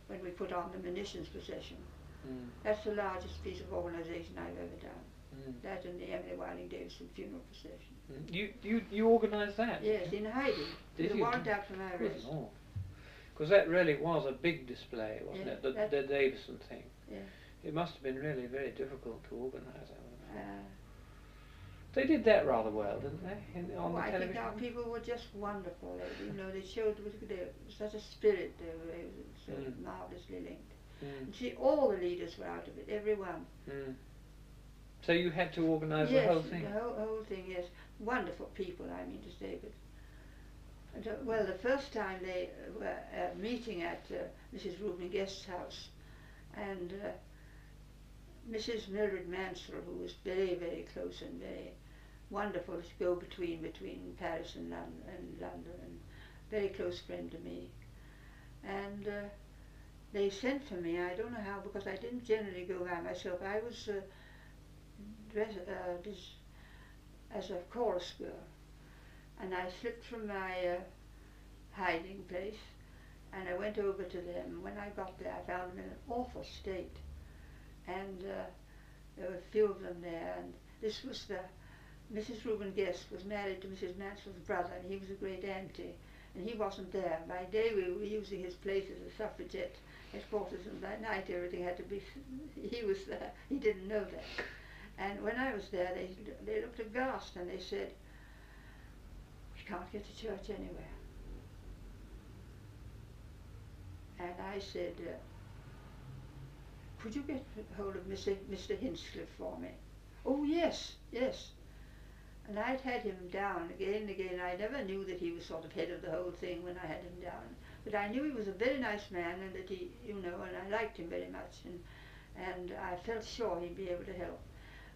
when we put on the munitions procession. That's the largest piece of organisation I've ever done. That and the Emily Wilding Davison funeral procession. You organised that? Yes, in hiding. With a warrant out for my arrest. Because that really was a big display, wasn't it? The Davison thing. Yeah. It must have been really very difficult to organise that. They did that rather well, didn't they? On the television? I think our people were just wonderful. You know, they showed such a spirit. They were so marvellously linked. And see, all the leaders were out of it, every one. So you had to organise the whole thing? Yes, the whole thing, yes. Wonderful people, I mean to say. But well, the first time they were meeting at Mrs. Reuben Guest's house, and Mrs. Mildred Mansell, who was very, very close and very wonderful to go between Paris and London, and very close friend to me. And they sent for me, I don't know how, because I didn't generally go by myself. I was dressed as a chorus girl, and I slipped from my hiding place, and I went over to them. When I got there, I found them in an awful state, and there were a few of them there, and this was Mrs. Reuben Guest was married to Mrs. Mansell's brother, and he was a great auntie, and he wasn't there. By day we were using his place as a suffragette headquarters, and by night everything had to be, he was there, he didn't know that. And when I was there, they looked aghast, and they said, "We can't get to church anywhere." And I said, "Could you get hold of Mr. Hincliffe for me?" "Oh yes, yes." And I'd had him down again and again. I never knew that he was sort of head of the whole thing when I had him down. But I knew he was a very nice man, and that he, you know, and I liked him very much. And I felt sure he'd be able to help.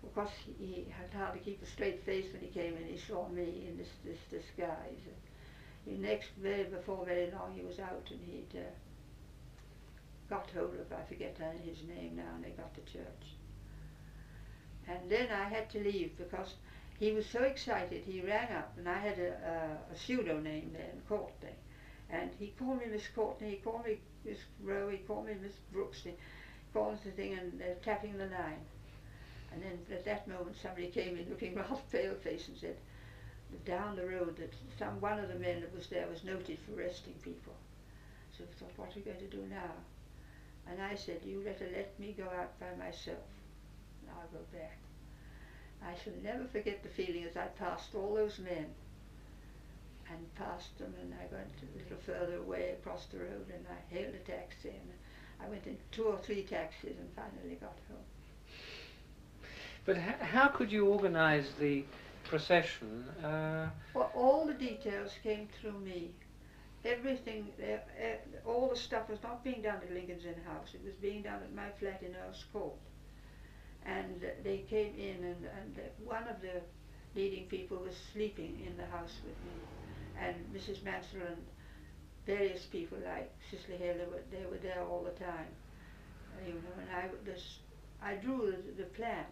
Of course, he had hardly keep a straight face when he came in. He saw me in this disguise. Before very long, he was out, and he'd got hold of, I forget his name now, and they got to church. And then I had to leave because he was so excited. He rang up, and I had a pseudo name then, Courtney, and he called me Miss Courtney, he called me Miss Roe, he called me Miss Brooks, he called the thing, and tapping the line. And then at that moment somebody came in looking rather pale-faced and said, down the road, that one of the men that was there was noted for arresting people. So I thought, what are we going to do now? And I said, "You let me go out by myself, and I'll go back." I shall never forget the feeling as I passed all those men, and passed them, and I went a little further away across the road, and I hailed a taxi, and I went in 2 or 3 taxis and finally got home. But how could you organise the procession? Well, all the details came through me. Everything, all the stuff was not being done at Lincoln's Inn House. It was being done at my flat in Earl's Court. And they came in, and one of the leading people was sleeping in the house with me. And Mrs. Mansell and various people like Cicely Hale, they were there all the time. You know, and I drew the plan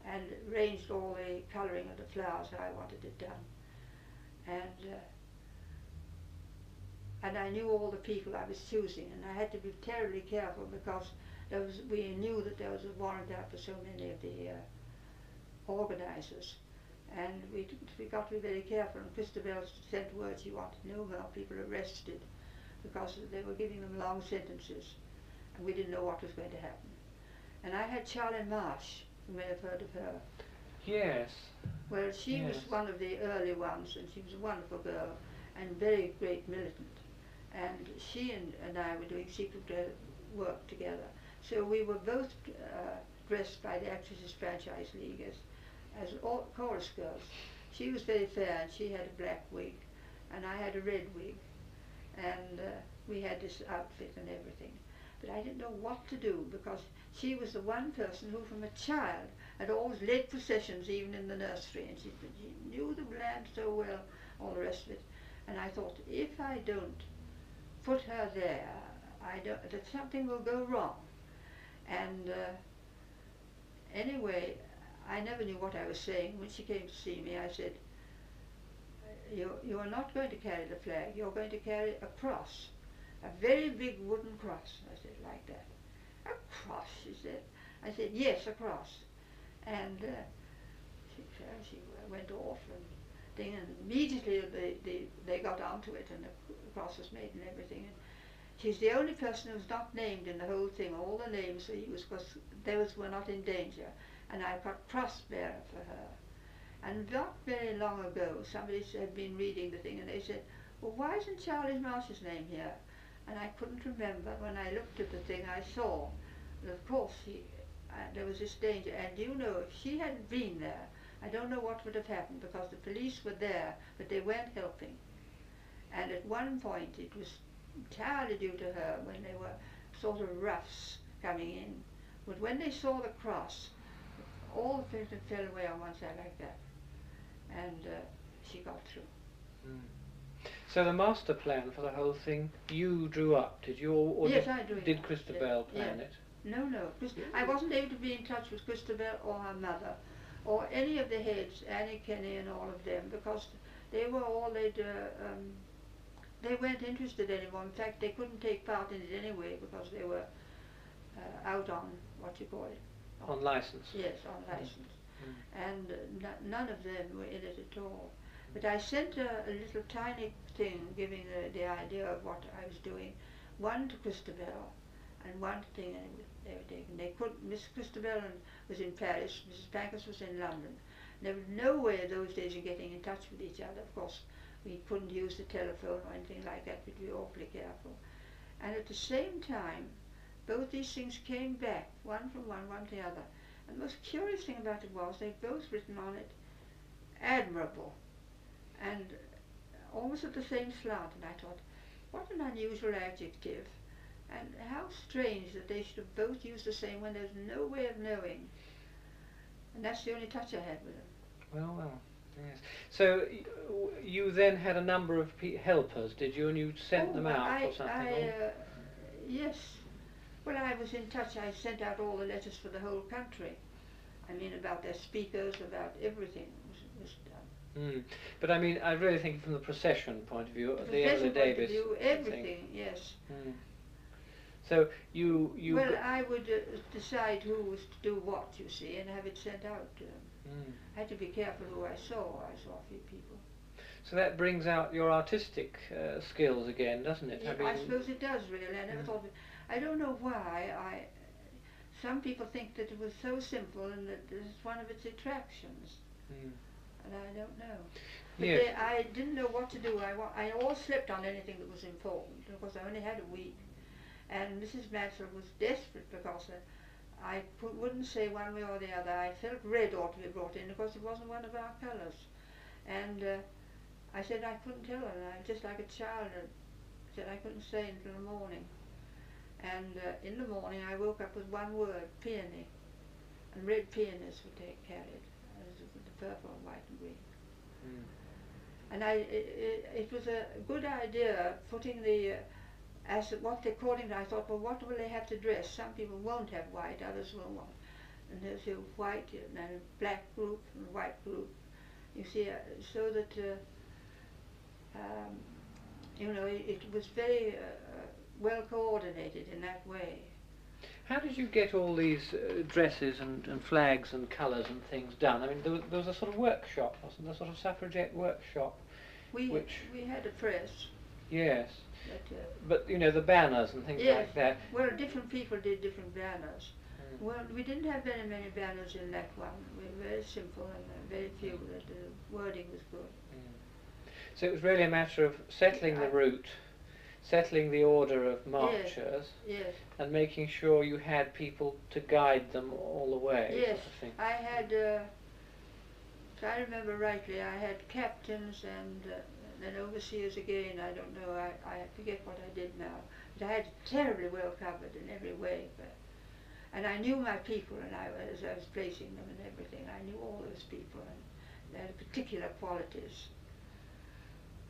and arranged all the colouring of the flowers how I wanted it done. And I knew all the people I was choosing, and I had to be terribly careful because we knew that there was a warrant out for so many of the organisers, and we got to be very careful. And Christabel sent word she wanted no more people arrested because they were giving them long sentences, and we didn't know what was going to happen. And I had Charlene Marsh, you may have heard of her. Yes. Well, she was one of the early ones, and she was a wonderful girl and very great militant. And she and I were doing secret work together. So we were both dressed by the Actresses Franchise League as chorus girls. She was very fair, and she had a black wig, and I had a red wig, and we had this outfit and everything. But I didn't know what to do because she was the one person who, from a child, had always led processions, even in the nursery, and she knew the land so well, all the rest of it. And I thought, if I don't put her there, that something will go wrong. And anyway, I never knew what I was saying. When she came to see me, I said, you are not going to carry the flag, you're going to carry a cross. a very big wooden cross. I said, like that. A cross, she said. I said, yes, a cross. And she went off and thing, and immediately they got onto it, and the cross was made and everything. And she's the only person who's not named in the whole thing. All the names for he was, because those were not in danger. And I got cross bearer for her. And not very long ago, somebody had been reading the thing, and they said, well, why isn't Charlie Marsh's name here? And I couldn't remember. When I looked at the thing, I saw that, of course, there was this danger. And you know, if she hadn't been there, I don't know what would have happened, because the police were there, but they weren't helping. And at one point, it was entirely due to her, when they were sort of roughs coming in. But when they saw the cross, all the people fell away on one side like that. And she got through. Mm. So the master plan for the whole thing, you drew up, did you? Or yes, I drew it. Did Christabel plan it? No. I wasn't able to be in touch with Christabel or her mother, or any of the heads, Annie Kenny and all of them, because they were all, they weren't interested anymore. In fact, they couldn't take part in it anyway, because they were out on, what you call it? On license. Yes, on license. And none of them were in it at all. But I sent a little tiny thing giving the idea of what I was doing, one to Christabel and one thing, and they were taken. They couldn't, Miss Christabel was in Paris, Mrs. Pankhurst was in London. There was no way in those days of getting in touch with each other. Of course, we couldn't use the telephone or anything like that, we'd be awfully careful. And at the same time, both these things came back, one from one to the other. And the most curious thing about it was they'd both written on it, admirable, and almost at the same slant. And I thought, what an unusual adjective, and how strange that they should have both used the same when there's no way of knowing. And that's the only touch I had with them. Well, yes. So you then had a number of helpers, did you? And you sent them out or something? Yes. Well, I was in touch. I sent out all the letters for the whole country. I mean, about their speakers, about everything was done. But I mean, I really think from the procession point of view, the Emily Davis everything, thing. Yes. So you. Well, I would decide who was to do what, you see, and have it sent out to them. I had to be careful who I saw. I saw a few people. So that brings out your artistic skills again, doesn't it? Yeah, I suppose it does, really. I never thought of it. I don't know why. Some people think that it was so simple and that it's one of its attractions. And I don't know. But yes. I didn't know what to do. I all slept on anything that was important, because I only had a week. And Mrs. Maxwell was desperate, because I wouldn't say one way or the other. I felt red ought to be brought in, because it wasn't one of our colours. And I said I couldn't tell her, and I just like a child, said I couldn't say until the morning. And in the morning I woke up with one word, peony, and red peonies were carried, with the purple and white and green. And it was a good idea putting as what they're calling it. I thought, well, what will they have to dress? Some people won't have white, others will want. And there's a white and a black group and a white group. You see, so that you know, it was very well coordinated in that way. How did you get all these dresses and flags and colours and things done? I mean, there was a sort of workshop, wasn't there? A sort of suffragette workshop. We had a press. Yes. But you know, the banners and things like that. Well, different people did different banners. Well, we didn't have very many banners in that one. We were very simple and very few. That the wording was good. So it was really a matter of settling the route, settling the order of marchers, and making sure you had people to guide them all the way. Yes, sort of thing. I had, if I remember rightly, I had captains and then overseers again. I don't know, I forget what I did now. But I had it terribly well covered in every way. And I knew my people, and as I was placing them and everything, I knew all those people, and they had particular qualities.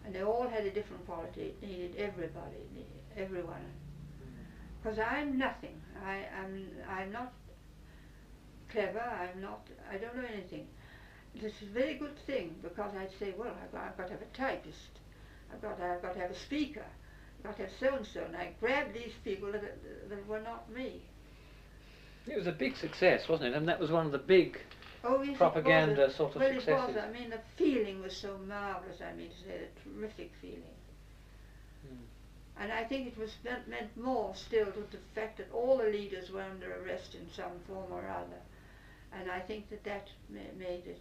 And they all had a different quality. It needed everybody, it needed everyone. Because I'm nothing. I'm not clever. I don't know anything. This is a very good thing, because I'd say, well, I've got to have a typist. I've got to have a speaker. got a so-and-so, and I grabbed these people that were not me. It was a big success, wasn't it? And that was one of the big Yes, propaganda sort of successes. Well, it was. I mean, the feeling was so marvellous, I mean to say, a terrific feeling. And I think it was meant more still to the fact that all the leaders were under arrest in some form or other. And I think that made it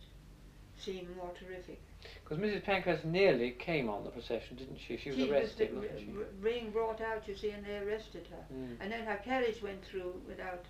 seem more terrific. Because Mrs. Pankhurst nearly came on the procession, didn't she? She was arrested, wasn't she? Being brought out, you see, and they arrested her. And then her carriage went through without